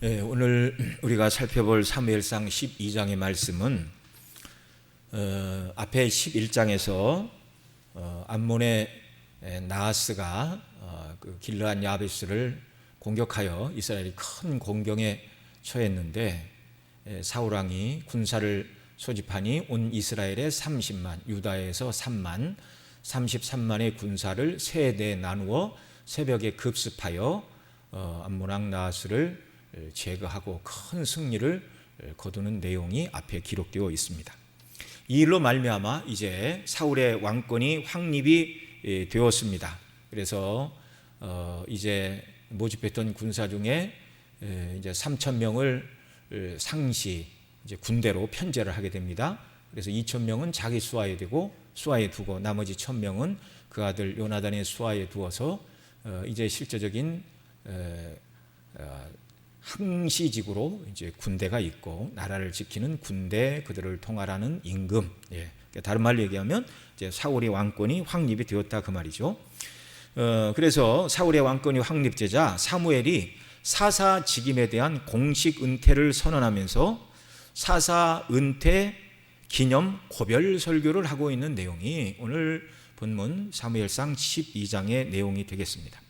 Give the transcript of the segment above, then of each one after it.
오늘 우리가 살펴볼 사무엘상 12장의 말씀은 앞에 11장에서 암몬의 나하스가 그 길르앗 야베스를 공격하여 이스라엘이 큰 공경에 처했는데 사울 왕이 군사를 소집하니 온 이스라엘의 30만, 유다에서 3만, 33만의 군사를 세 대 나누어 새벽에 급습하여 암몬 왕 나하스를 제거하고 큰 승리를 거두는 내용이 앞에 기록되어 있습니다. 이 일로 말미암아 이제 사울의 왕권이 확립이 되었습니다. 그래서 이제 모집했던 군사 중에 이제 3,000명을 상시 이제 군대로 편제를 하게 됩니다. 그래서 2,000명은 자기 수하에 두고 나머지 1,000명은 그 아들 요나단의 수하에 두어서 이제 실제적인 항시직으로 이제 군대가 있고 나라를 지키는 군대, 그들을 통할하는 임금. 다른 말로 얘기하면 이제 사울의 왕권이 확립이 되었다 그 말이죠. 그래서 사울의 왕권이 확립되자 사무엘이 사사 직임에 대한 공식 은퇴를 선언하면서 사사 은퇴 기념 고별 설교를 하고 있는 내용이 오늘 본문 사무엘상 12장의 내용이 되겠습니다.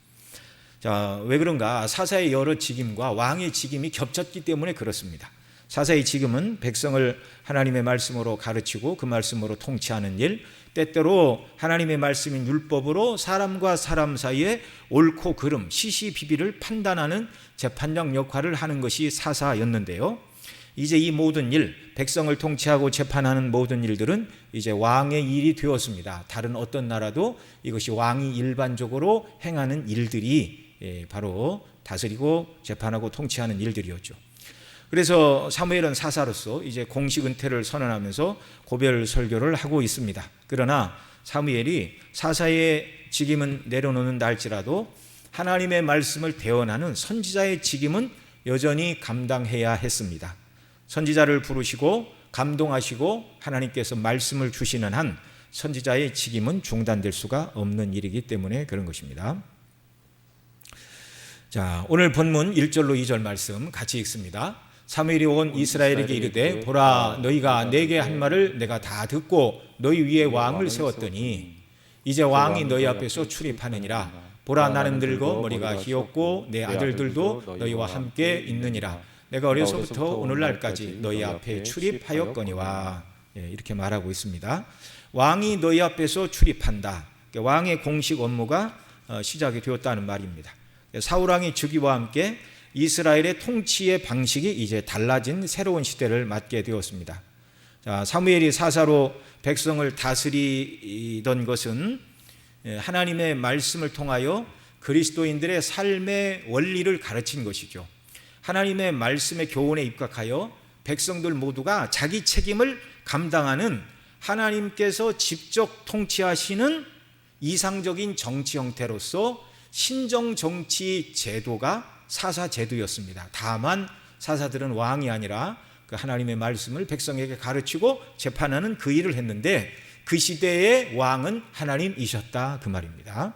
자, 왜 그런가? 사사의 여러 직임과 왕의 직임이 겹쳤기 때문에 그렇습니다. 사사의 직임은 백성을 하나님의 말씀으로 가르치고 그 말씀으로 통치하는 일, 때때로 하나님의 말씀인 율법으로 사람과 사람 사이에 옳고 그름, 시시비비를 판단하는 재판장 역할을 하는 것이 사사였는데요. 이제 이 모든 일, 백성을 통치하고 재판하는 모든 일들은 이제 왕의 일이 되었습니다. 다른 어떤 나라도 이것이 왕이 일반적으로 행하는 일들이 바로 다스리고 재판하고 통치하는 일들이었죠. 그래서 사무엘은 사사로서 이제 공식 은퇴를 선언하면서 고별 설교를 하고 있습니다. 그러나 사무엘이 사사의 직임은 내려놓는다 할지라도 하나님의 말씀을 대언하는 선지자의 직임은 여전히 감당해야 했습니다. 선지자를 부르시고 감동하시고 하나님께서 말씀을 주시는 한 선지자의 직임은 중단될 수가 없는 일이기 때문에 그런 것입니다. 자, 오늘 본문 1절로 2절 말씀 같이 읽습니다. 사무엘이 온 이스라엘에게 이르되 보라, 너희가 내게 한 말을 내가 다 듣고 너희 위에 왕을 세웠더니 이제 왕이 너희 앞에서 출입하느니라. 보라, 나는 늙어 머리가 희었고 내 아들들도 너희와 함께 있느니라. 내가 어려서부터 오늘날까지 너희 앞에 출입하였거니와. 이렇게 말하고 있습니다. 왕이 너희 앞에서 출입한다. 왕의 공식 업무가 시작이 되었다는 말입니다. 사울왕의 즉위와 함께 이스라엘의 통치의 방식이 이제 달라진 새로운 시대를 맞게 되었습니다. 자, 사무엘이 사사로 백성을 다스리던 것은 하나님의 말씀을 통하여 그리스도인들의 삶의 원리를 가르친 것이죠. 하나님의 말씀의 교훈에 입각하여 백성들 모두가 자기 책임을 감당하는 하나님께서 직접 통치하시는 이상적인 정치 형태로서 신정 정치 제도가 사사 제도였습니다. 다만 사사들은 왕이 아니라 그 하나님의 말씀을 백성에게 가르치고 재판하는 그 일을 했는데 그 시대의 왕은 하나님이셨다 그 말입니다.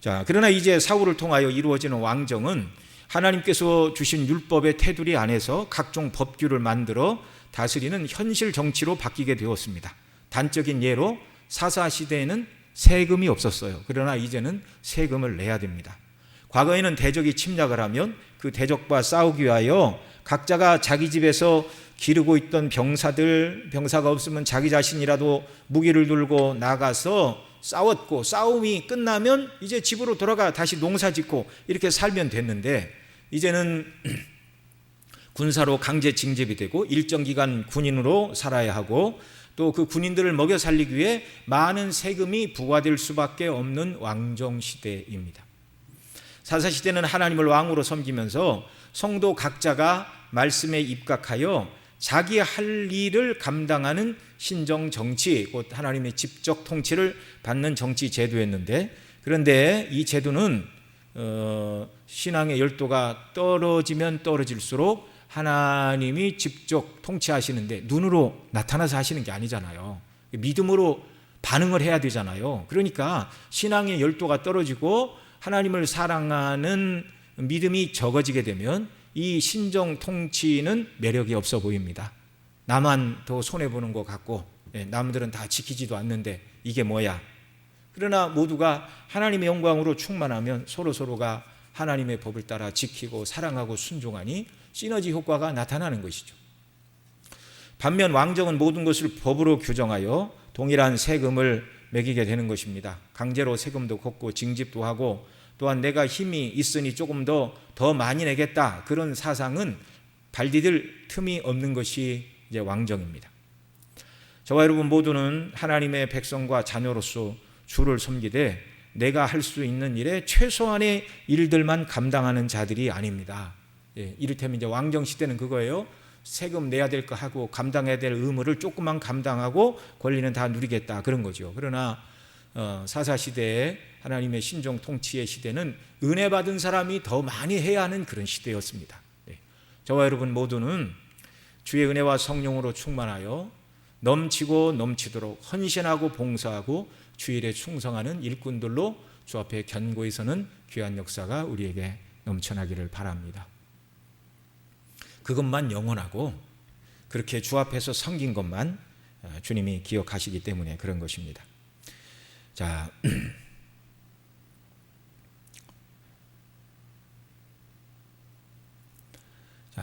자, 그러나 이제 사울을 통하여 이루어지는 왕정은 하나님께서 주신 율법의 테두리 안에서 각종 법규를 만들어 다스리는 현실 정치로 바뀌게 되었습니다. 단적인 예로 사사 시대에는 세금이 없었어요. 그러나 이제는 세금을 내야 됩니다. 과거에는 대적이 침략을 하면 그 대적과 싸우기 위하여 각자가 자기 집에서 기르고 있던 병사가 없으면 자기 자신이라도 무기를 들고 나가서 싸웠고 싸움이 끝나면 이제 집으로 돌아가 다시 농사 짓고 이렇게 살면 됐는데 이제는 군사로 강제 징집이 되고 일정 기간 군인으로 살아야 하고 또 그 군인들을 먹여 살리기 위해 많은 세금이 부과될 수밖에 없는 왕정 시대입니다. 사사 시대는 하나님을 왕으로 섬기면서 성도 각자가 말씀에 입각하여 자기 할 일을 감당하는 신정 정치, 곧 하나님의 직접 통치를 받는 정치 제도였는데, 그런데 이 제도는 신앙의 열도가 떨어지면 떨어질수록 하나님이 직접 통치하시는데 눈으로 나타나서 하시는 게 아니잖아요. 믿음으로 반응을 해야 되잖아요. 그러니까 신앙의 열도가 떨어지고 하나님을 사랑하는 믿음이 적어지게 되면 이 신정 통치는 매력이 없어 보입니다. 나만 더 손해보는 것 같고 남들은 다 지키지도 않는데 이게 뭐야. 그러나 모두가 하나님의 영광으로 충만하면 서로가 하나님의 법을 따라 지키고 사랑하고 순종하니 시너지 효과가 나타나는 것이죠. 반면 왕정은 모든 것을 법으로 규정하여 동일한 세금을 매기게 되는 것입니다. 강제로 세금도 걷고 징집도 하고 또한 내가 힘이 있으니 조금 더 많이 내겠다, 그런 사상은 발디딜 틈이 없는 것이 이제 왕정입니다. 저와 여러분 모두는 하나님의 백성과 자녀로서 주를 섬기되 내가 할 수 있는 일에 최소한의 일들만 감당하는 자들이 아닙니다. 이를테면 이제 왕정 시대는 그거예요. 세금 내야 될 거 하고 감당해야 될 의무를 조금만 감당하고 권리는 다 누리겠다, 그런 거죠. 그러나 사사시대에 하나님의 신정 통치의 시대는 은혜 받은 사람이 더 많이 해야 하는 그런 시대였습니다. 저와 여러분 모두는 주의 은혜와 성령으로 충만하여 넘치고 넘치도록 헌신하고 봉사하고 주일에 충성하는 일꾼들로 주 앞에 견고히 서는 귀한 역사가 우리에게 넘쳐나기를 바랍니다. 그것만 영원하고 그렇게 주 앞에서 섬긴 것만 주님이 기억하시기 때문에 그런 것입니다. 자,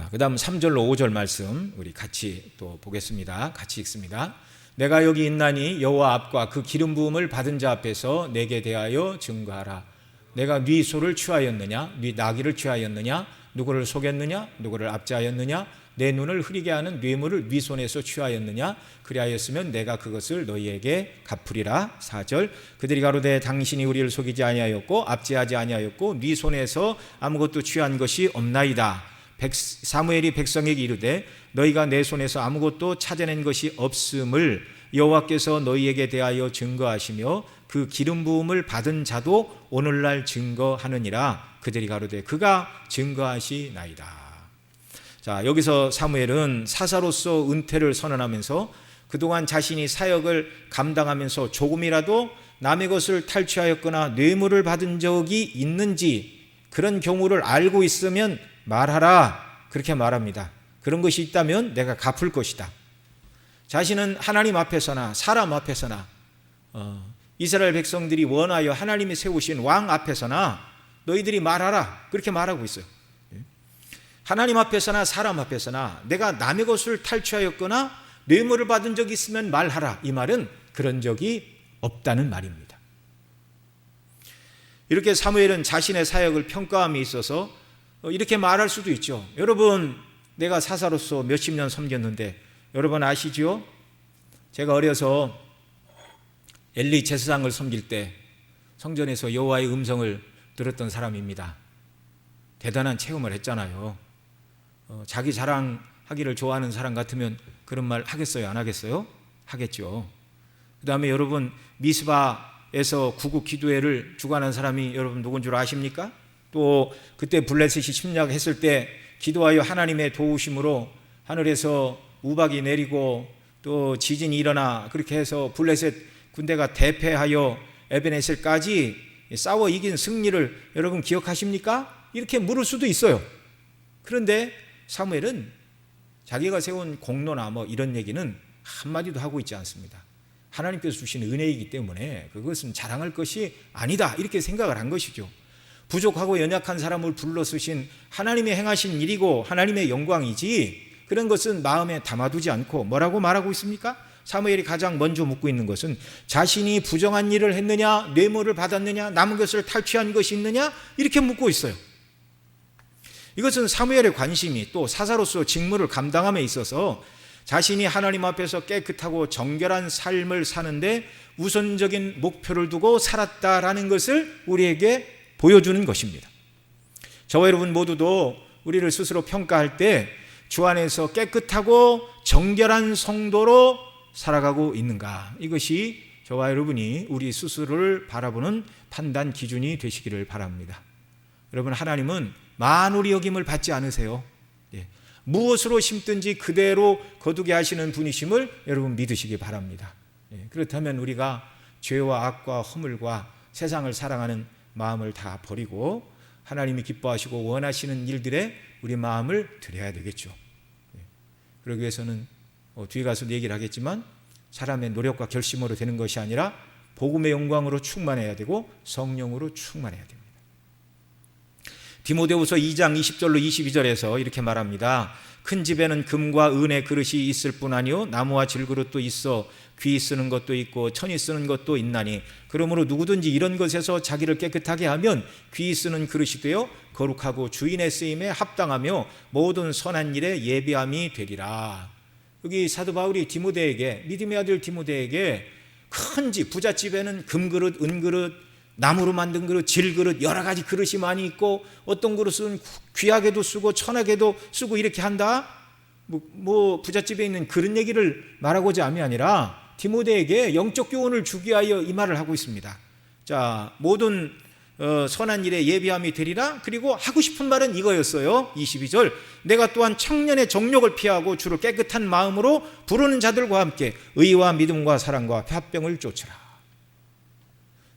그 다음 3절로 5절 말씀 우리 같이 또 보겠습니다. 같이 읽습니다. 내가 여기 있나니 여호와 앞과 그 기름 부음을 받은 자 앞에서 내게 대하여 증거하라. 내가 네 소를 취하였느냐, 네 나귀를 취하였느냐, 누구를 속였느냐, 누구를 압제하였느냐, 내 눈을 흐리게 하는 뇌물을 네 손에서 취하였느냐, 그리하였으면 내가 그것을 너희에게 갚으리라. 4절 그들이 가로되 당신이 우리를 속이지 아니하였고 압제하지 아니하였고 네 손에서 아무것도 취한 것이 없나이다. 사무엘이 백성에게 이르되 너희가 내 손에서 아무것도 찾아낸 것이 없음을 여호와께서 너희에게 대하여 증거하시며 그 기름 부음을 받은 자도 오늘날 증거하느니라. 그들이 가로되 그가 증거하시나이다. 자, 여기서 사무엘은 사사로서 은퇴를 선언하면서 그동안 자신이 사역을 감당하면서 조금이라도 남의 것을 탈취하였거나 뇌물을 받은 적이 있는지 그런 경우를 알고 있으면 말하라, 그렇게 말합니다. 그런 것이 있다면 내가 갚을 것이다. 자신은 하나님 앞에서나 사람 앞에서나 이스라엘 백성들이 원하여 하나님이 세우신 왕 앞에서나 너희들이 말하라, 그렇게 말하고 있어요. 하나님 앞에서나 사람 앞에서나 내가 남의 것을 탈취하였거나 뇌물을 받은 적이 있으면 말하라. 이 말은 그런 적이 없다는 말입니다. 이렇게 사무엘은 자신의 사역을 평가함에 있어서 이렇게 말할 수도 있죠. 여러분, 내가 사사로서 몇십 년 섬겼는데 여러분 아시죠? 제가 어려서 엘리 제사장을 섬길 때 성전에서 여호와의 음성을 들었던 사람입니다. 대단한 체험을 했잖아요. 자기 자랑하기를 좋아하는 사람 같으면 그런 말 하겠어요? 안 하겠어요? 하겠죠. 그 다음에 여러분, 미스바에서 구국 기도회를 주관한 사람이 여러분 누군 줄 아십니까? 또 그때 블레셋이 침략했을 때 기도하여 하나님의 도우심으로 하늘에서 우박이 내리고 또 지진이 일어나 그렇게 해서 블레셋 군대가 대패하여 에베네셀까지 싸워 이긴 승리를 여러분 기억하십니까? 이렇게 물을 수도 있어요. 그런데 사무엘은 자기가 세운 공로나 뭐 이런 얘기는 한마디도 하고 있지 않습니다. 하나님께서 주신 은혜이기 때문에 그것은 자랑할 것이 아니다, 이렇게 생각을 한 것이죠. 부족하고 연약한 사람을 불러 쓰신 하나님이 행하신 일이고 하나님의 영광이지 그런 것은 마음에 담아두지 않고 뭐라고 말하고 있습니까? 사무엘이 가장 먼저 묻고 있는 것은 자신이 부정한 일을 했느냐, 뇌물을 받았느냐, 남은 것을 탈취한 것이 있느냐, 이렇게 묻고 있어요. 이것은 사무엘의 관심이 또 사사로서 직무를 감당함에 있어서 자신이 하나님 앞에서 깨끗하고 정결한 삶을 사는데 우선적인 목표를 두고 살았다라는 것을 우리에게 보여주는 것입니다. 저와 여러분 모두도 우리를 스스로 평가할 때 주 안에서 깨끗하고 정결한 성도로 살아가고 있는가, 이것이 저와 여러분이 우리 스스로를 바라보는 판단 기준이 되시기를 바랍니다. 여러분, 하나님은 만우리 여김을 받지 않으세요. 무엇으로 심든지 그대로 거두게 하시는 분이심을 여러분 믿으시기 바랍니다. 그렇다면 우리가 죄와 악과 허물과 세상을 사랑하는 마음을 다 버리고 하나님이 기뻐하시고 원하시는 일들에 우리 마음을 들여야 되겠죠. 그러기 위해서는 뒤에 가서도 얘기를 하겠지만 사람의 노력과 결심으로 되는 것이 아니라 복음의 영광으로 충만해야 되고 성령으로 충만해야 됩니다. 디모데후서 2장 20절로 22절에서 이렇게 말합니다. 큰 집에는 금과 은의 그릇이 있을 뿐 아니요 나무와 질그릇도 있어 귀 쓰는 것도 있고 천이 쓰는 것도 있나니 그러므로 누구든지 이런 것에서 자기를 깨끗하게 하면 귀 쓰는 그릇이 되어 거룩하고 주인의 쓰임에 합당하며 모든 선한 일에 예비함이 되리라. 여기 사도 바울이 디모데에게, 믿음의 아들 디모데에게 큰 집, 부잣집에는 금그릇, 은그릇, 나무로 만든 그릇, 질그릇, 여러 가지 그릇이 많이 있고 어떤 그릇은 귀하게도 쓰고 천하게도 쓰고 이렇게 한다. 부잣집에 있는 그런 얘기를 말하고자 함이 아니라 디모데에게 영적 교훈을 주기 위하여 이 말을 하고 있습니다. 자, 모든 선한 일에 예비함이 되리라. 그리고 하고 싶은 말은 이거였어요. 22절. 내가 또한 청년의 정욕을 피하고 주를 깨끗한 마음으로 부르는 자들과 함께 의와 믿음과 사랑과 화평을 쫓으라.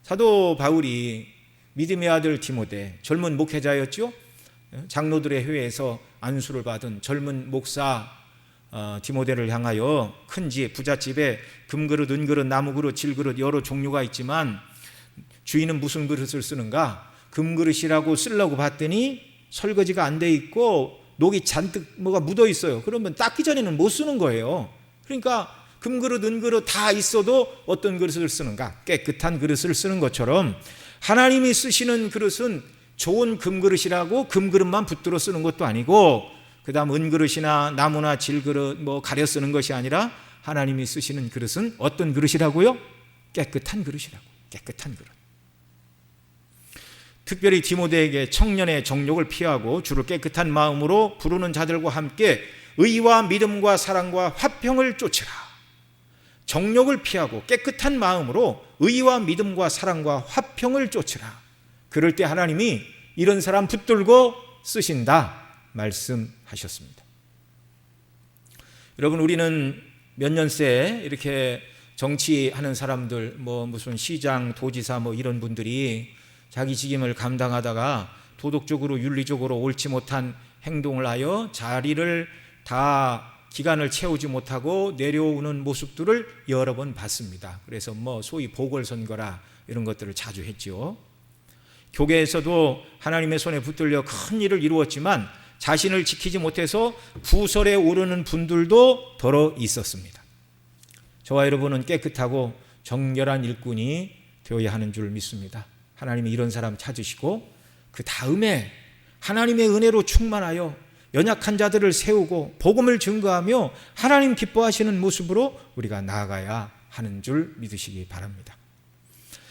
사도 바울이 믿음의 아들 디모데, 젊은 목회자였죠. 장로들의 회에서 안수를 받은 젊은 목사 디모데를 향하여 큰 집, 부잣집에 금그릇, 은그릇, 나무그릇, 질그릇 여러 종류가 있지만 주인은 무슨 그릇을 쓰는가? 금그릇이라고 쓰려고 봤더니 설거지가 안 돼 있고 녹이 잔뜩 뭐가 묻어 있어요. 그러면 닦기 전에는 못 쓰는 거예요. 그러니까 금그릇, 은그릇 다 있어도 어떤 그릇을 쓰는가? 깨끗한 그릇을 쓰는 것처럼 하나님이 쓰시는 그릇은 좋은 금그릇이라고 금그릇만 붙들어 쓰는 것도 아니고 그 다음 은그릇이나 나무나 질그릇 뭐 가려 쓰는 것이 아니라 하나님이 쓰시는 그릇은 어떤 그릇이라고요? 깨끗한 그릇이라고. 깨끗한 그릇. 특별히 디모데에게 청년의 정욕을 피하고 주를 깨끗한 마음으로 부르는 자들과 함께 의와 믿음과 사랑과 화평을 쫓으라. 정욕을 피하고 깨끗한 마음으로 의와 믿음과 사랑과 화평을 쫓으라. 그럴 때 하나님이 이런 사람 붙들고 쓰신다 말씀하셨습니다. 여러분, 우리는 몇 년째 이렇게 정치하는 사람들, 무슨 시장, 도지사 이런 분들이 자기 직임을 감당하다가 도덕적으로 윤리적으로 옳지 못한 행동을 하여 자리를 다 기간을 채우지 못하고 내려오는 모습들을 여러 번 봤습니다. 그래서 소위 보궐선거라 이런 것들을 자주 했죠. 교계에서도 하나님의 손에 붙들려 큰 일을 이루었지만 자신을 지키지 못해서 구설에 오르는 분들도 더러 있었습니다. 저와 여러분은 깨끗하고 정결한 일꾼이 되어야 하는 줄 믿습니다. 하나님이 이런 사람 찾으시고 그 다음에 하나님의 은혜로 충만하여 연약한 자들을 세우고 복음을 증거하며 하나님 기뻐하시는 모습으로 우리가 나아가야 하는 줄 믿으시기 바랍니다.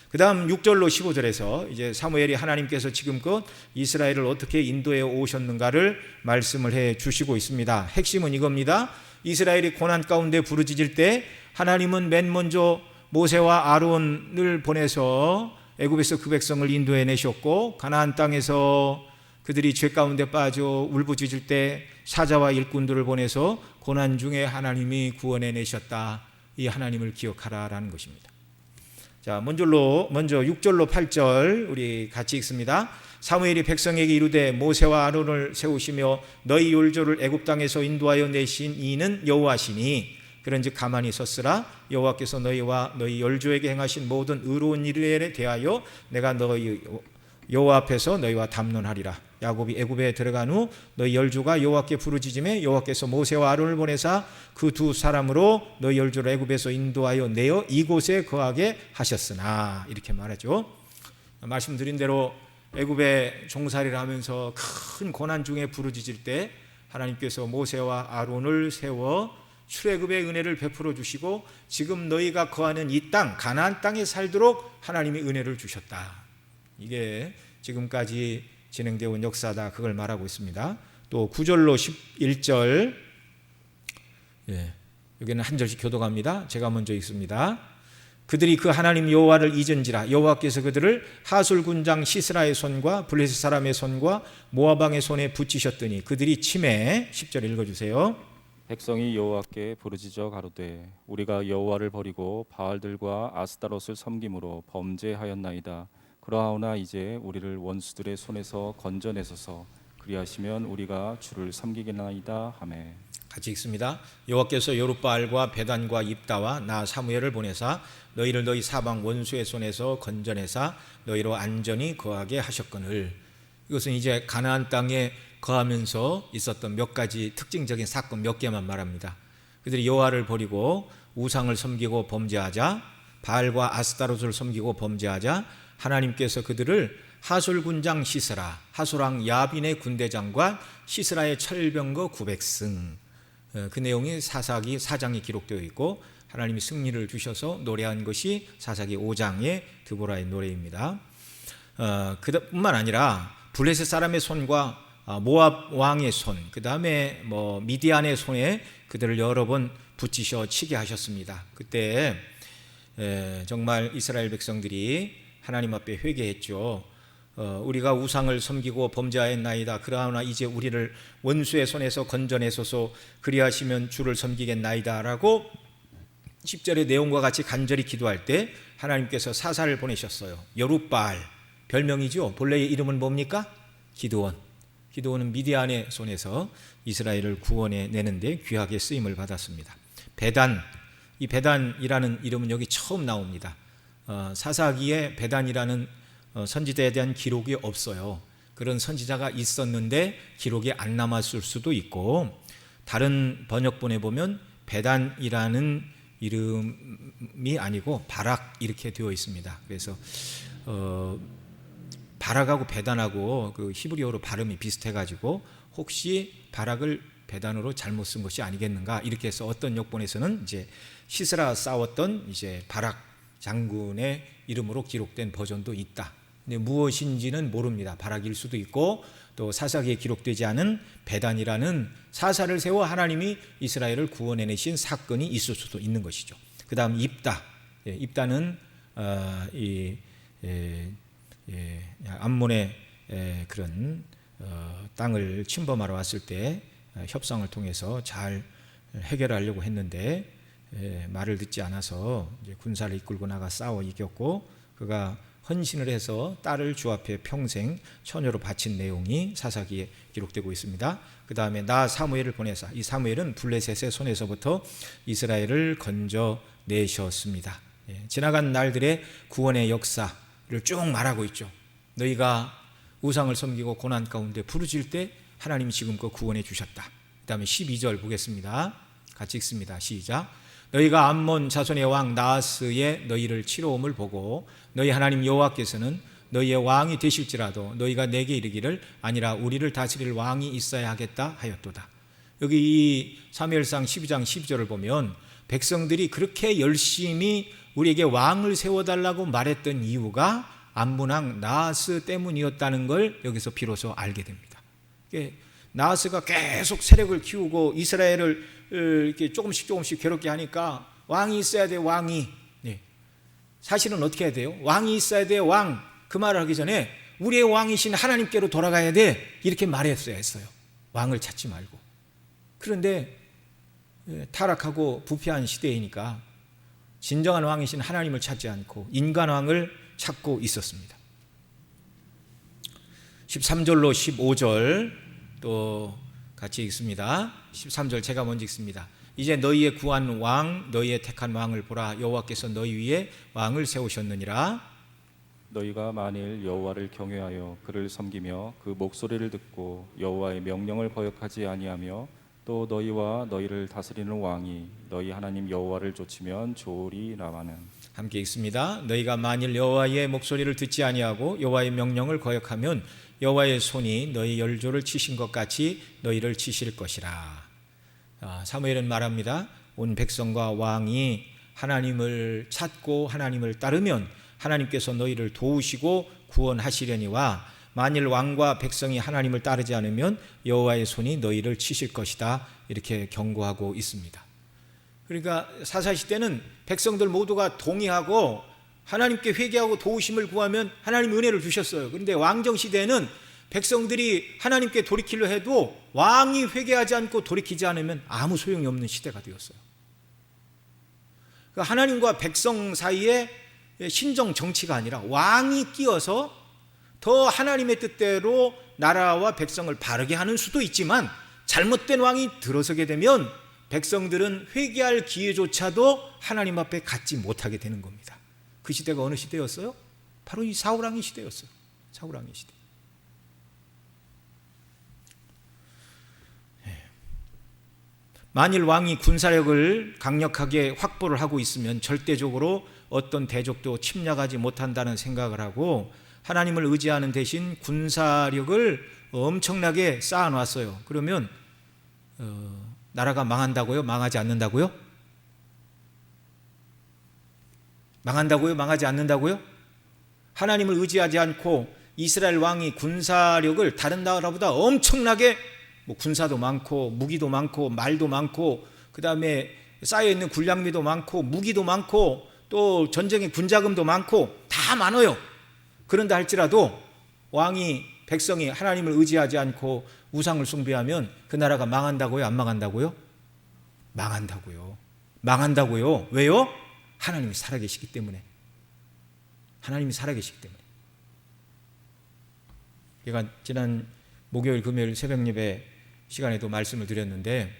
그 다음 6절로 15절에서 이제 사무엘이 하나님께서 지금껏 이스라엘을 어떻게 인도해 오셨는가를 말씀을 해 주시고 있습니다. 핵심은 이겁니다. 이스라엘이 고난 가운데 부르짖을 때 하나님은 맨 먼저 모세와 아론을 보내서 애굽에서 그 백성을 인도해 내셨고, 가나안 땅에서 그들이 죄 가운데 빠져 울부짖을 때 사자와 일꾼들을 보내서 고난 중에 하나님이 구원해 내셨다. 이 하나님을 기억하라라는 것입니다. 자, 먼저 6절로 8절 우리 같이 읽습니다. 사무엘이 백성에게 이르되 모세와 아론을 세우시며 너희 율조를 애굽 땅에서 인도하여 내신 이는 여호와시니 그런즉 가만히 섰으라. 여호와께서 너희와 너희 열조에게 행하신 모든 의로운 일에 대하여 내가 너희 여호와 앞에서 너희와 담론하리라. 야곱이 애굽에 들어간 후 너희 열조가 여호와께 부르짖음에 여호와께서 모세와 아론을 보내사 그 두 사람으로 너희 열조를 애굽에서 인도하여 내어 이곳에 거하게 하셨으나, 이렇게 말하죠. 말씀드린 대로 애굽에 종살이를 하면서 큰 고난 중에 부르짖을 때 하나님께서 모세와 아론을 세워 출애굽의 은혜를 베풀어 주시고 지금 너희가 거하는 이 땅 가나안 땅에 살도록 하나님이 은혜를 주셨다. 이게 지금까지 진행되어 온 역사다. 그걸 말하고 있습니다. 또 9절로 11절, 여기는 한 절씩 교독합니다. 제가 먼저 읽습니다. 그들이 그 하나님 여호와를 잊은지라 여호와께서 그들을 하술 군장 시스라의 손과 블레셋 사람의 손과 모압 왕의 손에 붙이셨더니 그들이 치매. 10절 읽어주세요. 백성이 여호와께 부르짖어 가로되 우리가 여호와를 버리고 바알들과 아스타롯을 섬김으로 범죄하였나이다. 그러하오나 이제 우리를 원수들의 손에서 건져내소서. 그리하시면 우리가 주를 섬기겠나이다 하매. 같이 읽습니다. 여호와께서 여룻바알과 베단과 입다와 나 사무엘을 보내사 너희를 너희 사방 원수의 손에서 건져내사 너희로 안전히 거하게 하셨거늘. 이것은 이제 가나안 땅에 거하면서 있었던 몇 가지 특징적인 사건 몇 개만 말합니다. 그들이 여호와를 버리고 우상을 섬기고 범죄하자, 바알과 아스타롯을 섬기고 범죄하자 하나님께서 그들을 하솔 군장 시스라, 하솔왕 야빈의 군대장과 시스라의 철병거 900승, 그 내용이 사사기 4장에 기록되어 있고 하나님이 승리를 주셔서 노래한 것이 사사기 5장의 드보라의 노래입니다. 그뿐만 아니라 블레셋 사람의 손과 모압 왕의 손, 그 다음에 미디안의 손에 그들을 여러 번 붙이셔 치게 하셨습니다. 그때 정말 이스라엘 백성들이 하나님 앞에 회개했죠. 우리가 우상을 섬기고 범죄하였나이다. 그러나 이제 우리를 원수의 손에서 건져내소서. 그리하시면 주를 섬기겠나이다 라고 10절의 내용과 같이 간절히 기도할 때 하나님께서 사사를 보내셨어요. 여룻바알, 별명이죠. 본래의 이름은 뭡니까? 기드온. 기드온은 미디안의 손에서 이스라엘을 구원해 내는데 귀하게 쓰임을 받았습니다. 베단, 이 베단이라는 이름은 여기 처음 나옵니다. 사사기에 베단이라는 선지자에 대한 기록이 없어요. 그런 선지자가 있었는데 기록이 안 남았을 수도 있고, 다른 번역본에 보면 베단이라는 이름이 아니고 바락 이렇게 되어 있습니다. 그래서 바락하고 베단하고 그 히브리어로 발음이 비슷해가지고 혹시 바락을 베단으로 잘못 쓴 것이 아니겠는가 이렇게 해서 어떤 역본에서는 이제 시스라 싸웠던 이제 바락 장군의 이름으로 기록된 버전도 있다. 근데 무엇인지는 모릅니다. 바락일 수도 있고 또 사사기에 기록되지 않은 베단이라는 사사를 세워 하나님이 이스라엘을 구원해내신 사건이 있을 수도 있는 것이죠. 그 다음 입다. 입다는 암몬의 그런 땅을 침범하러 왔을 때 협상을 통해서 잘 해결하려고 했는데 말을 듣지 않아서 이제 군사를 이끌고 나가 싸워 이겼고, 그가 헌신을 해서 딸을 주 앞에 평생 처녀로 바친 내용이 사사기에 기록되고 있습니다. 그 다음에 나 사무엘을 보내사, 이 사무엘은 블레셋의 손에서부터 이스라엘을 건져내셨습니다. 지나간 날들의 구원의 역사를 쭉 말하고 있죠. 너희가 우상을 섬기고 고난 가운데 부르짖을 때 하나님이 지금껏 구원해 주셨다. 그 다음에 12절 보겠습니다. 같이 읽습니다. 시작. 너희가 암몬 자손의 왕 나하스의 너희를 치러옴을 보고 너희 하나님 여호와께서는 너희의 왕이 되실지라도 너희가 내게 이르기를 아니라 우리를 다스릴 왕이 있어야 하겠다 하였도다. 여기 이 사무엘상 12장 12절을 보면 백성들이 그렇게 열심히 우리에게 왕을 세워달라고 말했던 이유가 암몬 왕 나하스 때문이었다는 걸 여기서 비로소 알게 됩니다. 나하스가 계속 세력을 키우고 이스라엘을 이렇게 조금씩 괴롭게 하니까 왕이 있어야 돼. 왕이. 사실은 어떻게 해야 돼요? 왕이 있어야 돼. 왕. 그 말을 하기 전에 우리의 왕이신 하나님께로 돌아가야 돼. 이렇게 말했어야 했어요. 왕을 찾지 말고. 그런데 타락하고 부패한 시대이니까 진정한 왕이신 하나님을 찾지 않고 인간 왕을 찾고 있었습니다. 13절로 15절 또 같이 읽습니다. 13절 제가 먼저 읽습니다. 이제 너희의 구한 왕, 너희의 택한 왕을 보라. 여호와께서 너희 위에 왕을 세우셨느니라. 너희가 만일 여호와를 경외하여 그를 섬기며 그 목소리를 듣고 여호와의 명령을 거역하지 아니하며 또 너희와 너희를 다스리는 왕이 너희 하나님 여호와를 좇으면 좋으리라마는. 함께 읽습니다. 너희가 만일 여호와의 목소리를 듣지 아니하고 여호와의 명령을 거역하면 여호와의 손이 너희 열조를 치신 것 같이 너희를 치실 것이라. 사무엘은 말합니다. 온 백성과 왕이 하나님을 찾고 하나님을 따르면 하나님께서 너희를 도우시고 구원하시려니와 만일 왕과 백성이 하나님을 따르지 않으면 여호와의 손이 너희를 치실 것이다. 이렇게 경고하고 있습니다. 그러니까 사사시대는 백성들 모두가 동의하고 하나님께 회개하고 도우심을 구하면 하나님 은혜를 주셨어요. 그런데 왕정시대에는 백성들이 하나님께 돌이키려 해도 왕이 회개하지 않고 돌이키지 않으면 아무 소용이 없는 시대가 되었어요. 그러니까 하나님과 백성 사이에 신정 정치가 아니라 왕이 끼어서 더 하나님의 뜻대로 나라와 백성을 바르게 하는 수도 있지만, 잘못된 왕이 들어서게 되면 백성들은 회개할 기회조차도 하나님 앞에 갖지 못하게 되는 겁니다. 그 시대가 어느 시대였어요? 바로 이 사울왕의 시대였어요. 사울왕의 시대. 만일 왕이 군사력을 강력하게 확보를 하고 있으면 절대적으로 어떤 대적도 침략하지 못한다는 생각을 하고 하나님을 의지하는 대신 군사력을 엄청나게 쌓아놨어요. 그러면 나라가 망한다고요? 망하지 않는다고요? 망한다고요? 망하지 않는다고요? 하나님을 의지하지 않고 이스라엘 왕이 군사력을 다른 나라보다 엄청나게, 군사도 많고 무기도 많고 말도 많고 그 다음에 쌓여있는 군량미도 많고 무기도 많고 또 전쟁의 군자금도 많고 다 많아요. 그런다 할지라도 왕이, 백성이 하나님을 의지하지 않고 우상을 숭배하면 그 나라가 망한다고요? 안 망한다고요? 망한다고요. 망한다고요. 왜요? 하나님이 살아계시기 때문에. 하나님이 살아계시기 때문에. 제가 지난 목요일, 금요일 새벽 예배 시간에도 말씀을 드렸는데,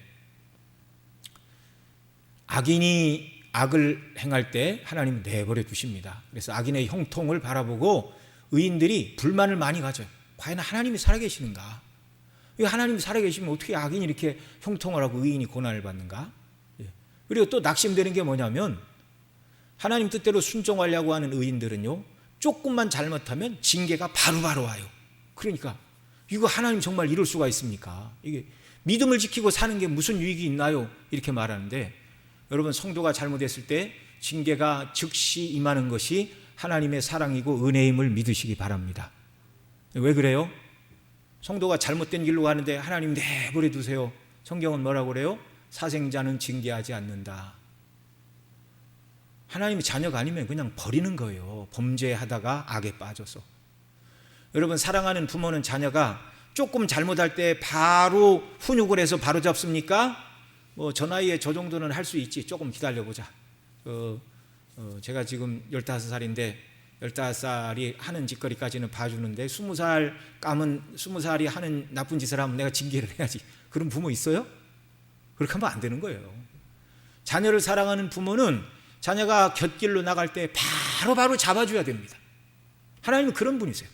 악인이 악을 행할 때 하나님은 내버려 두십니다. 그래서 악인의 형통을 바라보고 의인들이 불만을 많이 가져요. 과연 하나님이 살아계시는가? 하나님이 살아계시면 어떻게 악인이 이렇게 형통을 하고 의인이 고난을 받는가? 그리고 또 낙심되는 게 뭐냐면, 하나님 뜻대로 순종하려고 하는 의인들은요, 조금만 잘못하면 징계가 바로바로 와요. 그러니까 이거 하나님 정말 이럴 수가 있습니까? 이게 믿음을 지키고 사는 게 무슨 유익이 있나요? 이렇게 말하는데, 여러분, 성도가 잘못했을 때 징계가 즉시 임하는 것이 하나님의 사랑이고 은혜임을 믿으시기 바랍니다. 왜 그래요? 성도가 잘못된 길로 가는데 하나님 내버려 두세요. 성경은 뭐라고 그래요? 사생자는 징계하지 않는다. 하나님의 자녀가 아니면 그냥 버리는 거예요. 범죄하다가 악에 빠져서. 여러분, 사랑하는 부모는 자녀가 조금 잘못할 때 바로 훈육을 해서 바로 잡습니까? 저 나이에 저 정도는 할 수 있지. 조금 기다려보자. 제가 지금 15살인데 15살이 하는 짓거리까지는 봐주는데 20살이 하는 나쁜 짓을 하면 내가 징계를 해야지. 그런 부모 있어요? 그렇게 하면 안 되는 거예요. 자녀를 사랑하는 부모는 자녀가 곁길로 나갈 때 바로 잡아줘야 됩니다. 하나님은 그런 분이세요.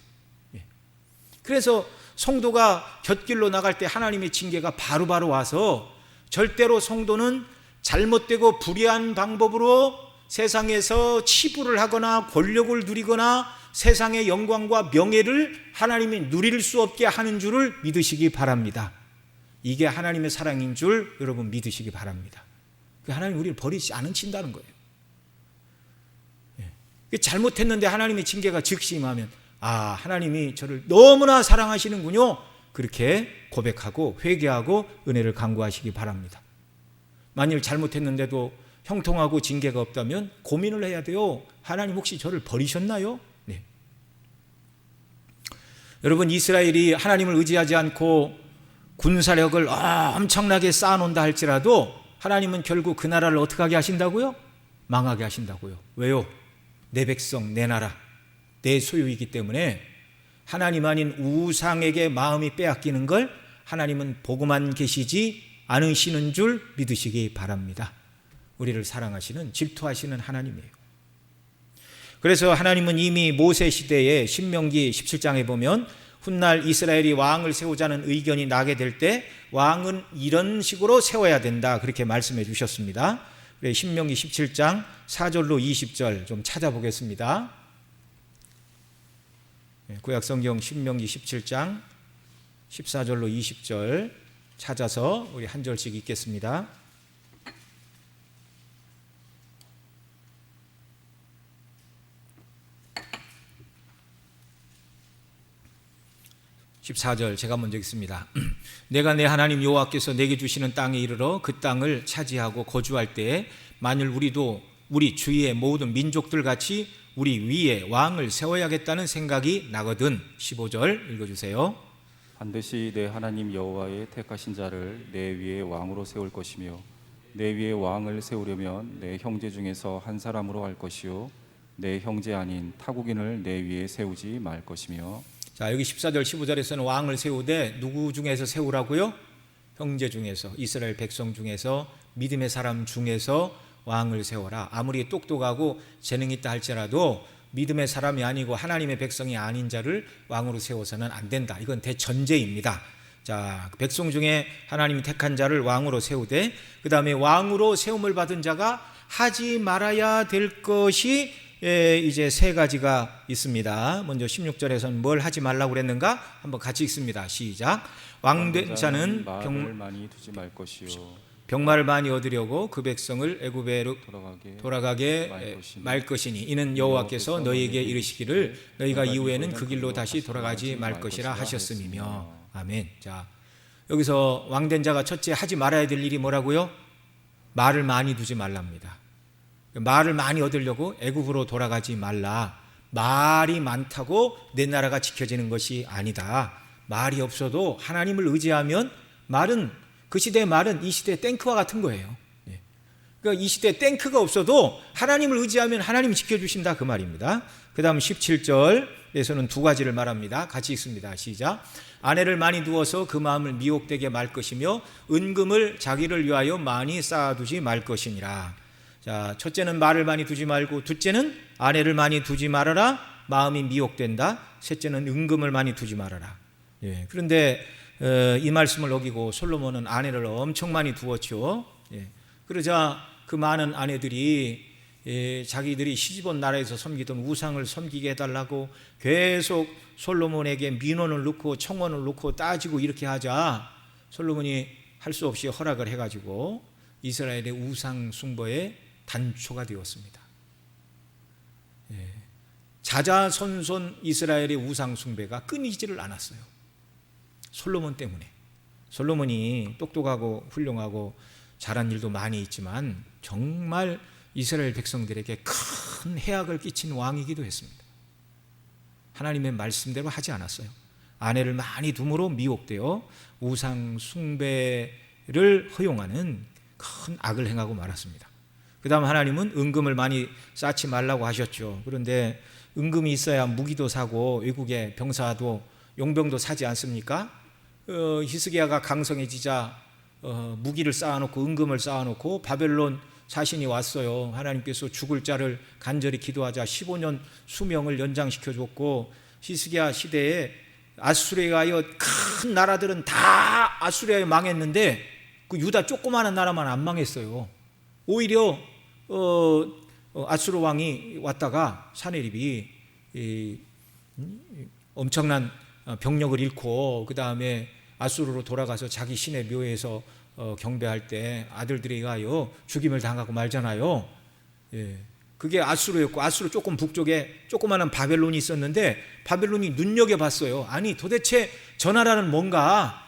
그래서 성도가 곁길로 나갈 때 하나님의 징계가 바로바로 와서, 절대로 성도는 잘못되고 불의한 방법으로 세상에서 치부를 하거나 권력을 누리거나 세상의 영광과 명예를 하나님이 누릴 수 없게 하는 줄을 믿으시기 바랍니다. 이게 하나님의 사랑인 줄 여러분 믿으시기 바랍니다. 하나님 우리를 버리지 않으신다는 거예요. 잘못했는데 하나님의 징계가 즉시 임하면, 하나님이 저를 너무나 사랑하시는군요. 그렇게 고백하고 회개하고 은혜를 간구하시기 바랍니다. 만일 잘못했는데도 형통하고 징계가 없다면 고민을 해야 돼요. 하나님 혹시 저를 버리셨나요? 네. 여러분, 이스라엘이 하나님을 의지하지 않고 군사력을 엄청나게 쌓아놓는다 할지라도 하나님은 결국 그 나라를 어떻게 하게 하신다고요? 망하게 하신다고요. 왜요? 내 백성, 내 나라, 내 소유이기 때문에 하나님 아닌 우상에게 마음이 빼앗기는 걸 하나님은 보고만 계시지 않으시는 줄 믿으시기 바랍니다. 우리를 사랑하시는, 질투하시는 하나님이에요. 그래서 하나님은 이미 모세 시대에 신명기 17장에 보면 훗날 이스라엘이 왕을 세우자는 의견이 나게 될 때 왕은 이런 식으로 세워야 된다, 그렇게 말씀해 주셨습니다. 신명기 17장 4절로 20절 좀 찾아보겠습니다. 구약성경 신명기 17장 14절로 20절 찾아서 우리 한 절씩 읽겠습니다. 14절 제가 먼저 읽습니다. 내가 내 하나님 여호와께서 내게 주시는 땅에 이르러 그 땅을 차지하고 거주할 때에 만일 우리도 우리 주위의 모든 민족들 같이 우리 위에 왕을 세워야겠다는 생각이 나거든. 15절 읽어주세요. 반드시 내 하나님 여호와의 택하신 자를 내 위에 왕으로 세울 것이며 내 위에 왕을 세우려면 내 형제 중에서 한 사람으로 할 것이요 내 형제 아닌 타국인을 내 위에 세우지 말 것이며. 자, 여기 14절 15절에서는 왕을 세우되 누구 중에서 세우라고요? 형제 중에서, 이스라엘 백성 중에서, 믿음의 사람 중에서 왕을 세워라. 아무리 똑똑하고 재능 있다 할지라도 믿음의 사람이 아니고 하나님의 백성이 아닌 자를 왕으로 세워서는 안 된다. 이건 대전제입니다. 자, 백성 중에 하나님이 택한 자를 왕으로 세우되, 그 다음에 왕으로 세움을 받은 자가 하지 말아야 될 것이 이제 세 가지가 있습니다. 먼저 16절에서는 뭘 하지 말라고 그랬는가? 한번 같이 읽습니다. 시작. 왕된 자는 말을 많이 두지 말 것이요 병마를 많이 얻으려고 그 백성을 애굽에로 돌아가게 말 것이니 이는 여호와께서 너희에게 이르시기를 너희가 이후에는 그 길로 다시 돌아가지 말 것이라 하셨음이며. 아멘. 자, 여기서 왕된 자가 첫째 하지 말아야 될 일이 뭐라고요? 말을 많이 두지 말랍니다. 말을 많이 얻으려고 애굽으로 돌아가지 말라. 말이 많다고 내 나라가 지켜지는 것이 아니다. 말이 없어도 하나님을 의지하면 말은, 그 시대의 말은 이 시대의 탱크와 같은 거예요. 그러니까 이 시대에 탱크가 없어도 하나님을 의지하면 하나님이 지켜주신다, 그 말입니다. 그 다음 17절에서는 두 가지를 말합니다. 같이 읽습니다. 시작. 아내를 많이 두어서 그 마음을 미혹되게 말 것이며 은금을 자기를 위하여 많이 쌓아두지 말 것이니라. 자, 첫째는 말을 많이 두지 말고, 둘째는 아내를 많이 두지 말아라. 마음이 미혹된다. 셋째는 은금을 많이 두지 말아라. 그런데 이 말씀을 어기고 솔로몬은 아내를 엄청 많이 두었죠. 그러자 그 많은 아내들이 자기들이 시집온 나라에서 섬기던 우상을 섬기게 해달라고 계속 솔로몬에게 민원을 넣고 청원을 넣고 따지고 이렇게 하자 솔로몬이 할 수 없이 허락을 해가지고 이스라엘의 우상 숭배에 단초가 되었습니다. 자자손손 이스라엘의 우상 숭배가 끊이지를 않았어요. 솔로몬 때문에. 솔로몬이 똑똑하고 훌륭하고 잘한 일도 많이 있지만 정말 이스라엘 백성들에게 큰 해악을 끼친 왕이기도 했습니다. 하나님의 말씀대로 하지 않았어요. 아내를 많이 둠으로 미혹되어 우상 숭배를 허용하는 큰 악을 행하고 말았습니다. 그 다음 하나님은 은금을 많이 쌓지 말라고 하셨죠. 그런데 은금이 있어야 무기도 사고 외국에 병사도 용병도 사지 않습니까? 히스기야가 강성해지자 무기를 쌓아놓고 은금을 쌓아놓고 바벨론 사신이 왔어요. 하나님께서 죽을 자를 간절히 기도하자 15년 수명을 연장시켜줬고, 히스기야 시대에 아수르에 의하여 큰 나라들은 다 아수르에 망했는데 그 유다 조그마한 나라만 안 망했어요. 오히려 아수르 왕이 왔다가 사네립이 엄청난 병력을 잃고 그 다음에 아수르로 돌아가서 자기 신의 묘에서 경배할 때 아들들에 의하여 죽임을 당하고 말잖아요. 그게 아수르였고, 아수르 조금 북쪽에 조그마한 바벨론이 있었는데 바벨론이 눈여겨봤어요. 아니 도대체 저 나라는 뭔가,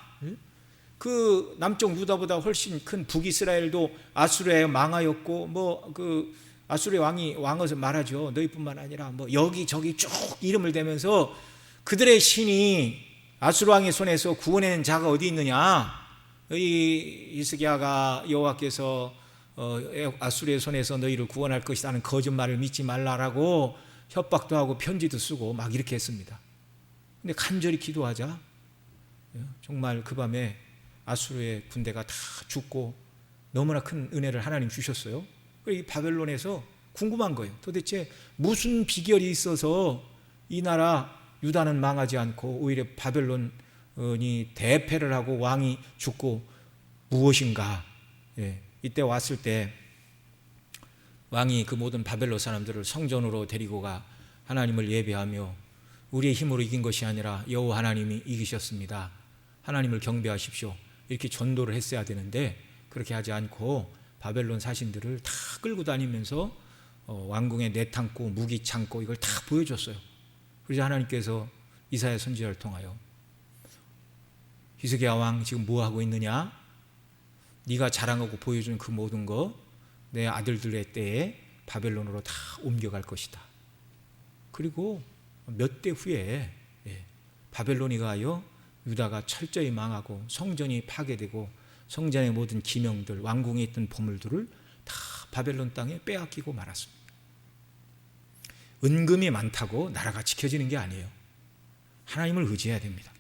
그 남쪽 유다보다 훨씬 큰 북이스라엘도 아수르에 망하였고, 뭐 그 아수르의 왕이 왕을 말하죠. 너희뿐만 아니라 뭐 여기저기 쭉 이름을 대면서 그들의 신이 아수르 왕의 손에서 구원해낸 자가 어디 있느냐? 이 히스기야가 여호와께서 아수르의 손에서 너희를 구원할 것이라는 거짓말을 믿지 말라라고 협박도 하고 편지도 쓰고 막 이렇게 했습니다. 근데 간절히 기도하자 정말 그 밤에 아수르의 군대가 다 죽고 너무나 큰 은혜를 하나님 주셨어요. 이 바벨론에서 궁금한 거예요. 도대체 무슨 비결이 있어서 이 나라 유다는 망하지 않고 오히려 바벨론이 대패를 하고 왕이 죽고 무엇인가? 이때 왔을 때 왕이 그 모든 바벨론 사람들을 성전으로 데리고 가 하나님을 예배하며 우리의 힘으로 이긴 것이 아니라 여호와 하나님이 이기셨습니다. 하나님을 경배하십시오. 이렇게 전도를 했어야 되는데 그렇게 하지 않고 바벨론 사신들을 다 끌고 다니면서 왕궁의 내탕고 무기 창고 이걸 다 보여줬어요. 그래서 하나님께서 이사야 선지자를 통하여 히스기야 왕 지금 뭐 하고 있느냐? 네가 자랑하고 보여준 그 모든 거 내 아들들의 때에 바벨론으로 다 옮겨갈 것이다. 그리고 몇 대 후에 바벨론이 가하여 유다가 철저히 망하고 성전이 파괴되고 성전의 모든 기명들, 왕궁에 있던 보물들을 다 바벨론 땅에 빼앗기고 말았습니다. 은금이 많다고 나라가 지켜지는 게 아니에요. 하나님을 의지해야 됩니다.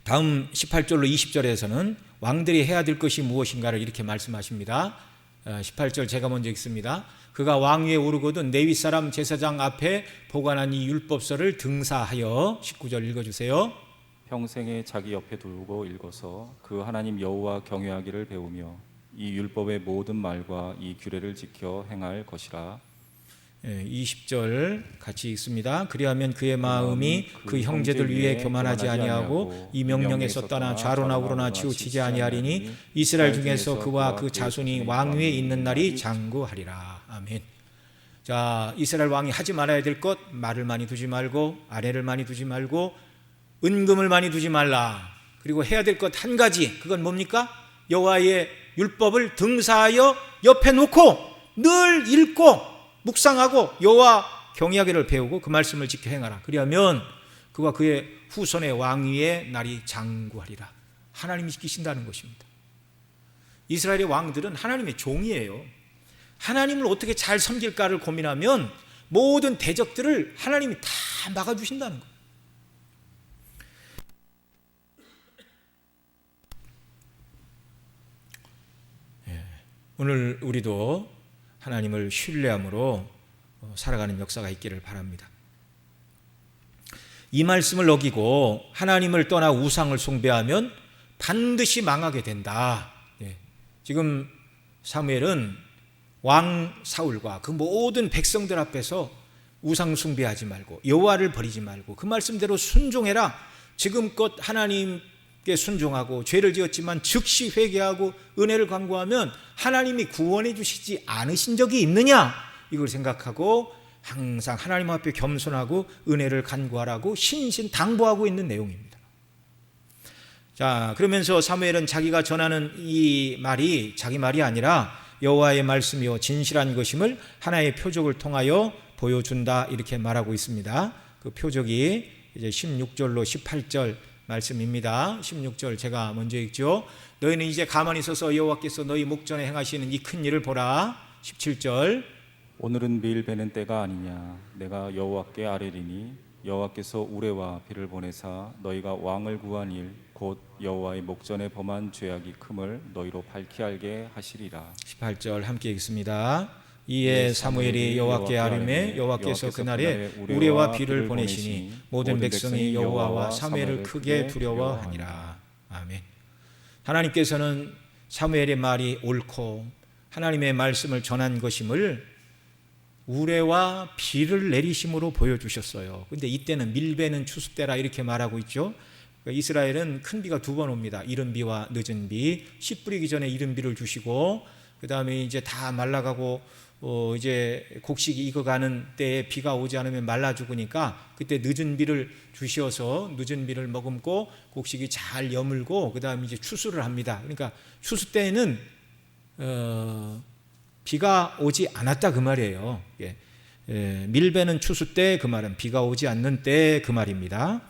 다음 18절로 20절에서는 왕들이 해야 될 것이 무엇인가를 이렇게 말씀하십니다. 18절 제가 먼저 읽습니다. 그가 왕위에 오르거든 레위 사람 제사장 앞에 보관한 이 율법서를 등사하여 19절 읽어주세요. 평생에 자기 옆에 두고 읽어서 그 하나님 여호와 경외하기를 배우며 이 율법의 모든 말과 이 규례를 지켜 행할 것이라. 20절 같이 읽습니다. 그리하면 그의 마음이 그 형제들 위에 교만하지 아니하고 이 명령에서 떠나 좌로나 우로나 치우치지 아니하리니 이스라엘 중에서 그와 그 자손이 왕위에 있는 날이 장구하리라. 아멘. 자, 이스라엘 왕이 하지 말아야 될 것, 말을 많이 두지 말고 아내를 많이 두지 말고 은금을 많이 두지 말라. 그리고 해야 될 것 한 가지, 그건 뭡니까? 여호와의 율법을 등사하여 옆에 놓고 늘 읽고 묵상하고 여호와 경외하기를 배우고 그 말씀을 지켜 행하라. 그리하면 그와 그의 후손의 왕위의 날이 장구하리라. 하나님이 지키신다는 것입니다. 이스라엘의 왕들은 하나님의 종이에요. 하나님을 어떻게 잘 섬길까를 고민하면 모든 대적들을 하나님이 다 막아주신다는 거예요. 오늘 우리도 하나님을 신뢰함으로 살아가는 역사가 있기를 바랍니다. 이 말씀을 어기고 하나님을 떠나 우상을 숭배하면 반드시 망하게 된다. 지금 사무엘은 왕 사울과 그 모든 백성들 앞에서 우상 숭배하지 말고 여호와를 버리지 말고 그 말씀대로 순종해라. 지금껏 하나님께 순종하고 죄를 지었지만 즉시 회개하고 은혜를 간구하면 하나님이 구원해 주시지 않으신 적이 있느냐? 이걸 생각하고 항상 하나님 앞에 겸손하고 은혜를 간구하라고 신신당부하고 있는 내용입니다. 자, 그러면서 사무엘은 자기가 전하는 이 말이 자기 말이 아니라 여호와의 말씀이요 진실한 것임을 하나의 표적을 통하여 보여준다, 이렇게 말하고 있습니다. 그 표적이 이제 16절로 18절 말씀입니다. 16절 제가 먼저 읽죠. 너희는 이제 가만히 서서 여호와께서 너희 목전에 행하시는 이 큰 일을 보라. 17절 오늘은 밀 베는 때가 아니냐. 내가 여호와께 아뢰리니 여호와께서 우레와 비를 보내사 너희가 왕을 구한 일 곧 여호와의 목전에 범한 죄악이 큼을 너희로 밝히 알게 하시리라. 18절 함께 읽습니다. 이에 사무엘이 여호와께 아뢰매 여호와께서 그날에 우레와 비를 보내시니 모든 백성이 여호와와 사무엘을 크게 두려워하니라. 아멘. 하나님께서는 사무엘의 말이 옳고 하나님의 말씀을 전한 것임을 우레와 비를 내리심으로 보여주셨어요. 근데 이때는 밀베는 추수 때라 이렇게 말하고 있죠. 이스라엘은 큰 비가 두 번 옵니다. 이른 비와 늦은 비. 씨 뿌리기 전에 이른 비를 주시고 그 다음에 이제 다 말라가고 이제 곡식이 익어가는 때에 비가 오지 않으면 말라 죽으니까 그때 늦은 비를 주셔서 늦은 비를 머금고 곡식이 잘 여물고 그 다음에 이제 추수를 합니다. 그러니까 추수 때에는 비가 오지 않았다 그 말이에요. 밀베는 추수 때 그 말은 비가 오지 않는 때 그 말입니다.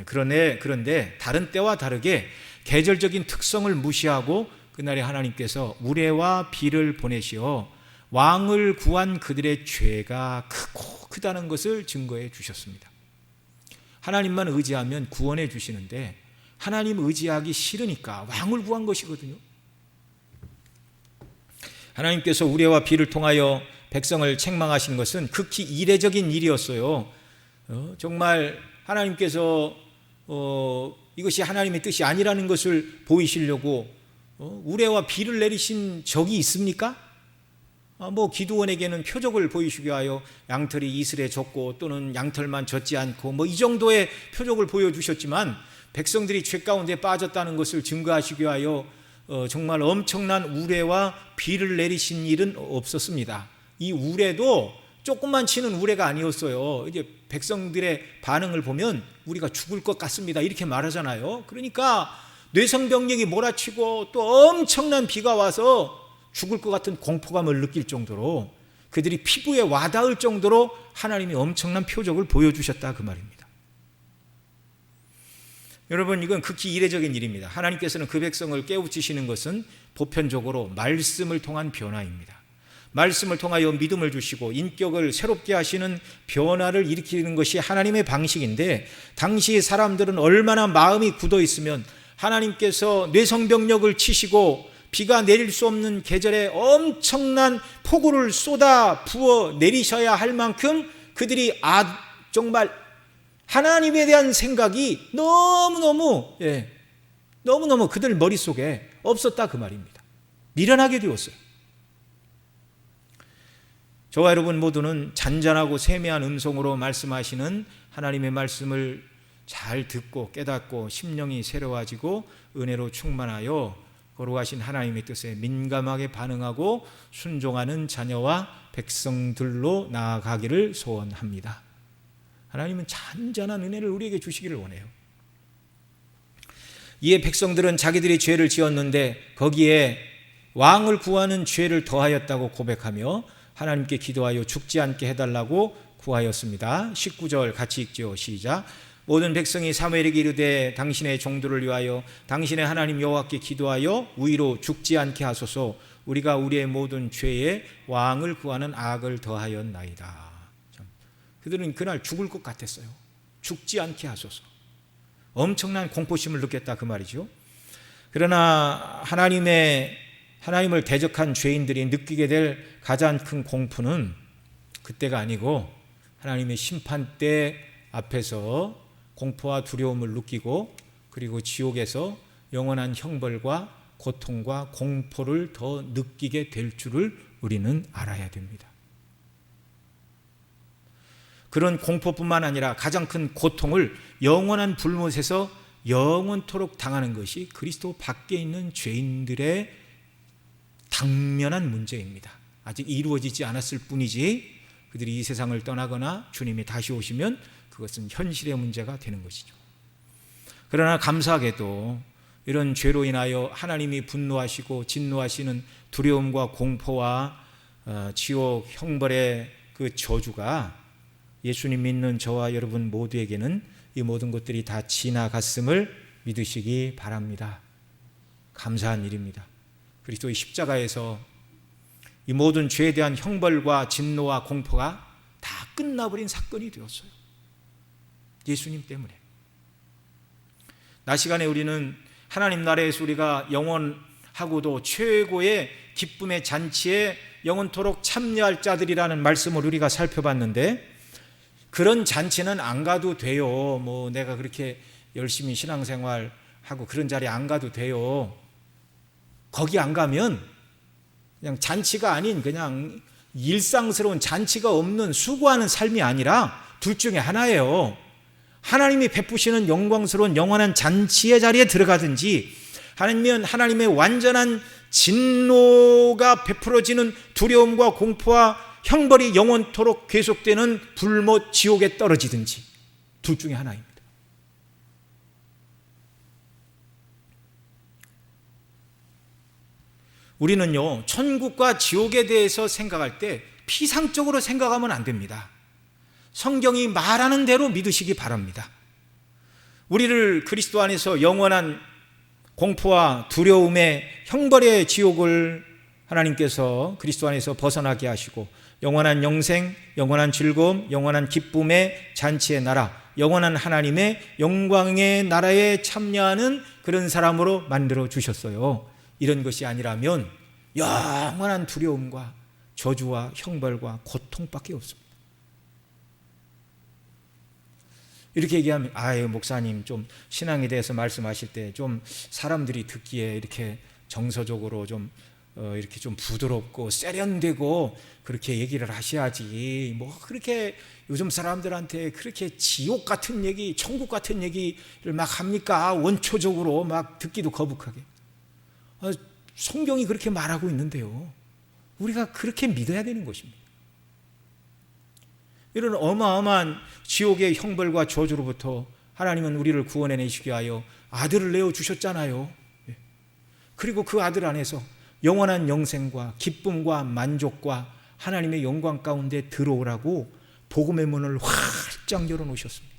그런데 다른 때와 다르게 계절적인 특성을 무시하고 그날에 하나님께서 우레와 비를 보내시어 왕을 구한 그들의 죄가 크다는 것을 증거해 주셨습니다. 하나님만 의지하면 구원해 주시는데 하나님 의지하기 싫으니까 왕을 구한 것이거든요. 하나님께서 우레와 비를 통하여 백성을 책망하신 것은 극히 이례적인 일이었어요. 정말 하나님께서 이것이 하나님의 뜻이 아니라는 것을 보이시려고 우레와 비를 내리신 적이 있습니까? 기드온에게는 표적을 보이시기 위하여 양털이 이슬에 젖고 또는 양털만 젖지 않고 이 정도의 표적을 보여주셨지만 백성들이 죄 가운데 빠졌다는 것을 증거하시기 위하여 정말 엄청난 우레와 비를 내리신 일은 없었습니다. 이 우레도 조금만 치는 우레가 아니었어요. 이제 백성들의 반응을 보면 우리가 죽을 것 같습니다 이렇게 말하잖아요. 그러니까 뇌성병력이 몰아치고 또 엄청난 비가 와서 죽을 것 같은 공포감을 느낄 정도로 그들이 피부에 와닿을 정도로 하나님이 엄청난 표적을 보여주셨다 그 말입니다. 여러분, 이건 극히 이례적인 일입니다. 하나님께서는 그 백성을 깨우치시는 것은 보편적으로 말씀을 통한 변화입니다. 말씀을 통하여 믿음을 주시고 인격을 새롭게 하시는 변화를 일으키는 것이 하나님의 방식인데, 당시 사람들은 얼마나 마음이 굳어 있으면 하나님께서 뇌성병력을 치시고 비가 내릴 수 없는 계절에 엄청난 폭우를 쏟아 부어 내리셔야 할 만큼 그들이 정말 하나님에 대한 생각이 너무너무 그들 머릿속에 없었다 그 말입니다. 미련하게 되었어요. 저와 여러분 모두는 잔잔하고 세미한 음성으로 말씀하시는 하나님의 말씀을 잘 듣고 깨닫고 심령이 새로워지고 은혜로 충만하여 거룩하신 하나님의 뜻에 민감하게 반응하고 순종하는 자녀와 백성들로 나아가기를 소원합니다. 하나님은 잔잔한 은혜를 우리에게 주시기를 원해요. 이에 백성들은 자기들이 죄를 지었는데 거기에 왕을 구하는 죄를 더하였다고 고백하며 하나님께 기도하여 죽지 않게 해달라고 구하였습니다. 19절 같이 읽죠. 시작. 모든 백성이 사무엘에게 이르되 당신의 종들을 위하여 당신의 하나님 여호와께 기도하여 우리로 죽지 않게 하소서. 우리가 우리의 모든 죄에 왕을 구하는 악을 더하였나이다. 그들은 그날 죽을 것 같았어요. 죽지 않게 하소서. 엄청난 공포심을 느꼈다 그 말이죠. 그러나 하나님을 대적한 죄인들이 느끼게 될 가장 큰 공포는 그때가 아니고 하나님의 심판대 앞에서 공포와 두려움을 느끼고 그리고 지옥에서 영원한 형벌과 고통과 공포를 더 느끼게 될 줄을 우리는 알아야 됩니다. 그런 공포뿐만 아니라 가장 큰 고통을 영원한 불못에서 영원토록 당하는 것이 그리스도 밖에 있는 죄인들의 당면한 문제입니다. 아직 이루어지지 않았을 뿐이지 그들이 이 세상을 떠나거나 주님이 다시 오시면 그것은 현실의 문제가 되는 것이죠. 그러나 감사하게도 이런 죄로 인하여 하나님이 분노하시고 진노하시는 두려움과 공포와 지옥 형벌의 그 저주가 예수님 믿는 저와 여러분 모두에게는 이 모든 것들이 다 지나갔음을 믿으시기 바랍니다. 감사한 일입니다. 그리스도의 십자가에서 이 모든 죄에 대한 형벌과 진노와 공포가 다 끝나버린 사건이 되었어요. 예수님 때문에. 낮 시간에 우리는 하나님 나라에서 우리가 영원하고도 최고의 기쁨의 잔치에 영원토록 참여할 자들이라는 말씀을 우리가 살펴봤는데, 그런 잔치는 안 가도 돼요. 뭐 내가 그렇게 열심히 신앙생활하고 그런 자리에 안 가도 돼요. 거기 안 가면 그냥 잔치가 아닌 그냥 일상스러운 잔치가 없는 수고하는 삶이 아니라 둘 중에 하나예요. 하나님이 베푸시는 영광스러운 영원한 잔치의 자리에 들어가든지, 아니면 하나님의 완전한 진노가 베풀어지는 두려움과 공포와 형벌이 영원토록 계속되는 불못 지옥에 떨어지든지, 둘 중에 하나입니다. 우리는요, 천국과 지옥에 대해서 생각할 때 피상적으로 생각하면 안 됩니다. 성경이 말하는 대로 믿으시기 바랍니다. 우리를 그리스도 안에서 영원한 공포와 두려움의 형벌의 지옥을 하나님께서 그리스도 안에서 벗어나게 하시고 영원한 영생, 영원한 즐거움, 영원한 기쁨의 잔치의 나라, 영원한 하나님의 영광의 나라에 참여하는 그런 사람으로 만들어 주셨어요. 이런 것이 아니라면 영원한 두려움과 저주와 형벌과 고통밖에 없습니다. 이렇게 얘기하면, 아유 목사님 좀 신앙에 대해서 말씀하실 때 좀 사람들이 듣기에 이렇게 정서적으로 좀 이렇게 좀 부드럽고 세련되고 그렇게 얘기를 하셔야지, 뭐 그렇게 요즘 사람들한테 그렇게 지옥 같은 얘기, 천국 같은 얘기를 막 합니까? 원초적으로 막 듣기도 거북하게. 성경이 그렇게 말하고 있는데요, 우리가 그렇게 믿어야 되는 것입니다. 이런 어마어마한 지옥의 형벌과 저주로부터 하나님은 우리를 구원해내시기 위하여 아들을 내어주셨잖아요. 그리고 그 아들 안에서 영원한 영생과 기쁨과 만족과 하나님의 영광 가운데 들어오라고 복음의 문을 활짝 열어놓으셨습니다.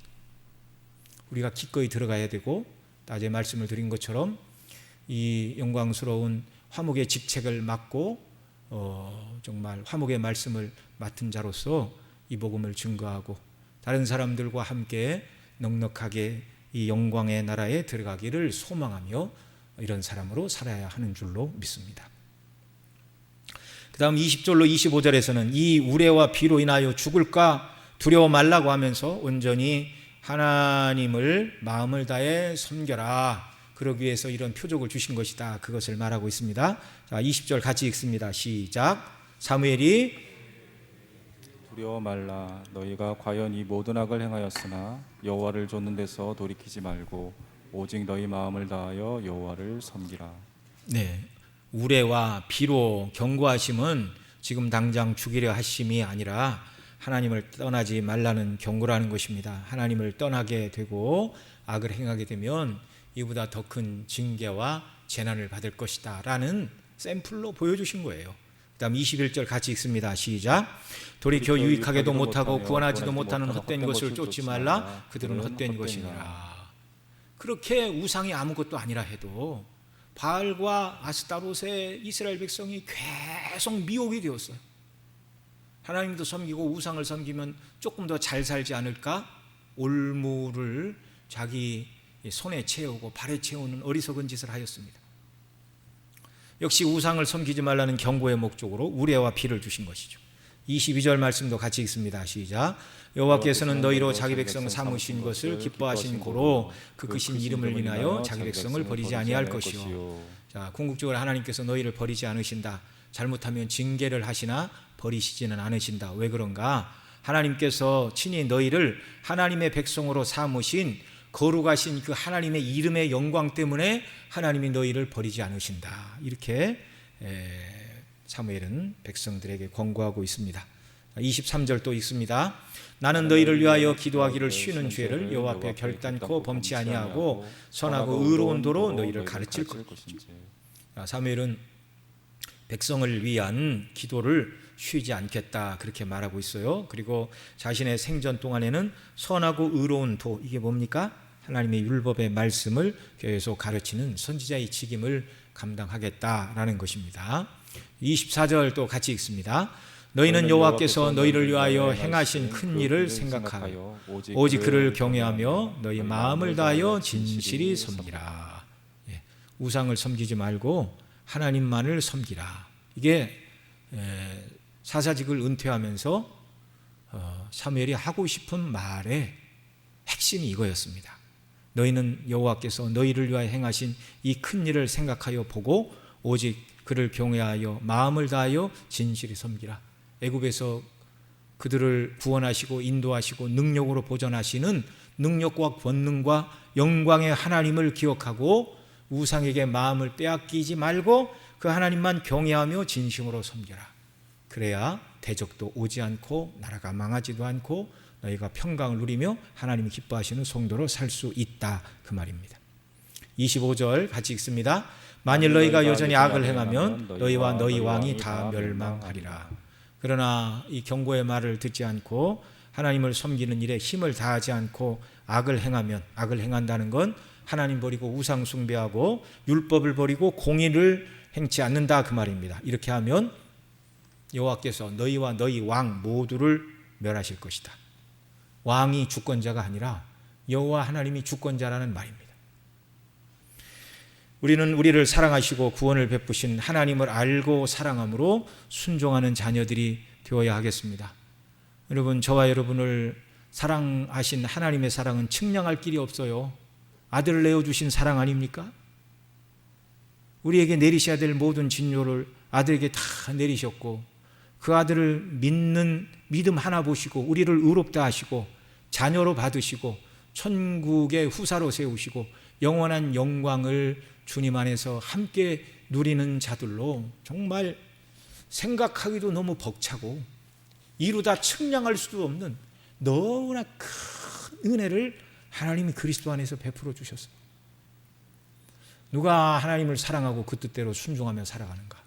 우리가 기꺼이 들어가야 되고, 낮에 말씀을 드린 것처럼 이 영광스러운 화목의 직책을 맡고 정말 화목의 말씀을 맡은 자로서 이 복음을 증거하고 다른 사람들과 함께 넉넉하게 이 영광의 나라에 들어가기를 소망하며 이런 사람으로 살아야 하는 줄로 믿습니다. 그 다음 20절로 25절에서는 이 우레와 비로 인하여 죽을까 두려워 말라고 하면서 온전히 하나님을 마음을 다해 섬겨라, 그러기 위해서 이런 표적을 주신 것이다, 그것을 말하고 있습니다. 자, 20절 같이 읽습니다. 시작. 사무엘이 두려워 말라. 너희가 과연 이 모든 악을 행하였으나 여호와를 좇는 데서 돌이키지 말고 오직 너희 마음을 다하여 여호와를 섬기라. 네, 우레와 비로 경고하심은 지금 당장 죽이려 하심이 아니라 하나님을 떠나지 말라는 경고라는 것입니다. 하나님을 떠나게 되고 악을 행하게 되면 이보다 더 큰 징계와 재난을 받을 것이다 라는 샘플로 보여주신 거예요. 그 다음 21절 같이 읽습니다. 시작. 돌이켜 유익하게도 못하고 구원하지도 못하는 헛된 것을 쫓지 말라. 그들은 헛된 것이니라. 그렇게 우상이 아무것도 아니라 해도 바알과 아스타롯의 이스라엘 백성이 계속 미혹이 되었어요. 하나님도 섬기고 우상을 섬기면 조금 더 잘 살지 않을까? 올무를 자기 손에 채우고 발에 채우는 어리석은 짓을 하였습니다. 역시 우상을 섬기지 말라는 경고의 목적으로 우레와 비를 주신 것이죠. 22절 말씀도 같이 읽습니다. 시작. 여호와께서는 너희로 자기 백성을 삼으신 것을 기뻐하신 고로 그 크신 이름을 인하여 자기 백성을 버리지 아니할 것이요. 자, 궁극적으로 하나님께서 너희를 버리지 않으신다. 잘못하면 징계를 하시나 버리시지는 않으신다. 왜 그런가? 하나님께서 친히 너희를 하나님의 백성으로 삼으신 거룩하신 그 하나님의 이름의 영광 때문에 하나님이 너희를 버리지 않으신다. 이렇게 사무엘은 백성들에게 권고하고 있습니다. 23절 또 읽습니다. 나는 너희를 위하여 기도하기를 쉬는 죄를 여호와 앞에 결단코 범치 아니하고 선하고 의로운 도로 너희를 가르칠 것이지. 사무엘은 백성을 위한 기도를 쉬지 않겠다 그렇게 말하고 있어요. 그리고 자신의 생전 동안에는 선하고 의로운 도, 이게 뭡니까? 하나님의 율법의 말씀을 계속 가르치는 선지자의 직임을 감당하겠다라는 것입니다. 24절 또 같이 읽습니다. 너희는 여호와께서 너희를 위하여 행하신 큰 일을 생각하여 오직 그를 경외하며 너희 마음을 다하여 진실이 섬기라. 우상을 섬기지 말고 하나님만을 섬기라. 이게 사사직을 은퇴하면서 사무엘이 하고 싶은 말의 핵심이 이거였습니다. 너희는 여호와께서 너희를 위하여 행하신 이 큰 일을 생각하여 보고 오직 그를 경외하여 마음을 다하여 진실히 섬기라. 애굽에서 그들을 구원하시고 인도하시고 능력으로 보존하시는 능력과 권능과 영광의 하나님을 기억하고 우상에게 마음을 빼앗기지 말고 그 하나님만 경외하며 진심으로 섬겨라. 그래야 대적도 오지 않고 나라가 망하지도 않고 너희가 평강을 누리며 하나님이 기뻐하시는 성도로 살 수 있다, 그 말입니다. 25절 같이 읽습니다. 만일 너희가 여전히 악을 행하면 너희와 너희 왕이 다 멸망하리라. 그러나 이 경고의 말을 듣지 않고 하나님을 섬기는 일에 힘을 다하지 않고 악을 행하면, 악을 행한다는 건 하나님 버리고 우상 숭배하고 율법을 버리고 공의를 행치 않는다, 그 말입니다. 이렇게 하면 여호와께서 너희와 너희 왕 모두를 멸하실 것이다. 왕이 주권자가 아니라 여호와 하나님이 주권자라는 말입니다. 우리는 우리를 사랑하시고 구원을 베푸신 하나님을 알고 사랑함으로 순종하는 자녀들이 되어야 하겠습니다. 여러분, 저와 여러분을 사랑하신 하나님의 사랑은 측량할 길이 없어요. 아들을 내어주신 사랑 아닙니까? 우리에게 내리셔야 될 모든 진노를 아들에게 다 내리셨고 그 아들을 믿는 믿음 하나 보시고 우리를 의롭다 하시고 자녀로 받으시고 천국의 후사로 세우시고 영원한 영광을 주님 안에서 함께 누리는 자들로 정말 생각하기도 너무 벅차고 이루다 측량할 수도 없는 너무나 큰 은혜를 하나님이 그리스도 안에서 베풀어 주셨어요. 누가 하나님을 사랑하고 그 뜻대로 순종하며 살아가는가?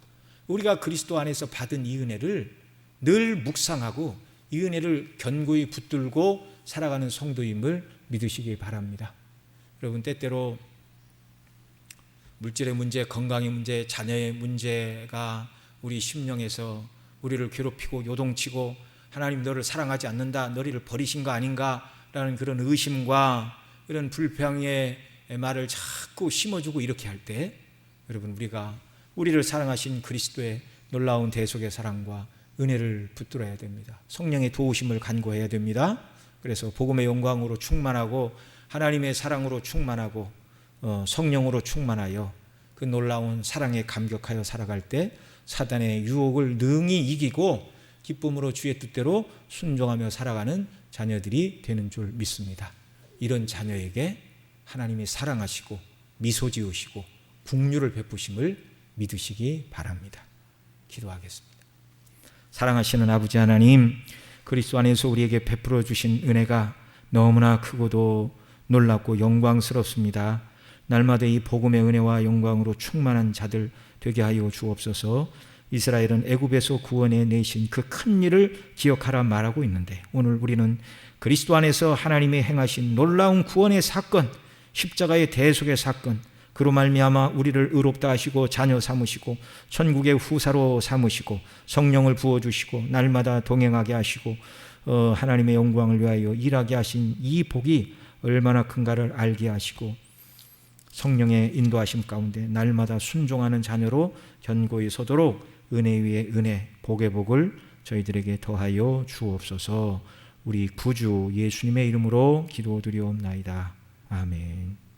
우리가 그리스도 안에서 받은 이 은혜를 늘 묵상하고 이 은혜를 견고히 붙들고 살아가는 성도임을 믿으시기 바랍니다. 여러분, 때때로 물질의 문제, 건강의 문제, 자녀의 문제가 우리 심령에서 우리를 괴롭히고 요동치고 하나님 너를 사랑하지 않는다, 너희를 버리신 거 아닌가라는 그런 의심과 이런 불평의 말을 자꾸 심어주고 이렇게 할 때 여러분 우리가 우리를 사랑하신 그리스도의 놀라운 대속의 사랑과 은혜를 붙들어야 됩니다. 성령의 도우심을 간구해야 됩니다. 그래서 복음의 영광으로 충만하고 하나님의 사랑으로 충만하고 성령으로 충만하여 그 놀라운 사랑에 감격하여 살아갈 때 사단의 유혹을 능히 이기고 기쁨으로 주의 뜻대로 순종하며 살아가는 자녀들이 되는 줄 믿습니다. 이런 자녀에게 하나님이 사랑하시고 미소 지으시고 긍휼을 베푸심을 믿으시기 바랍니다. 기도하겠습니다. 사랑하시는 아버지 하나님, 그리스도 안에서 우리에게 베풀어 주신 은혜가 너무나 크고도 놀랍고 영광스럽습니다. 날마다 이 복음의 은혜와 영광으로 충만한 자들 되게 하여 주옵소서. 이스라엘은 애굽에서 구원해 내신 그 큰 일을 기억하라 말하고 있는데 오늘 우리는 그리스도 안에서 하나님이 행하신 놀라운 구원의 사건, 십자가의 대속의 사건, 그로 말미암아 우리를 의롭다 하시고 자녀 삼으시고 천국의 후사로 삼으시고 성령을 부어주시고 날마다 동행하게 하시고 하나님의 영광을 위하여 일하게 하신 이 복이 얼마나 큰가를 알게 하시고 성령의 인도하심 가운데 날마다 순종하는 자녀로 견고히 서도록 은혜 위에 은혜, 복의 복을 저희들에게 더하여 주옵소서. 우리 구주 예수님의 이름으로 기도드리옵나이다. 아멘.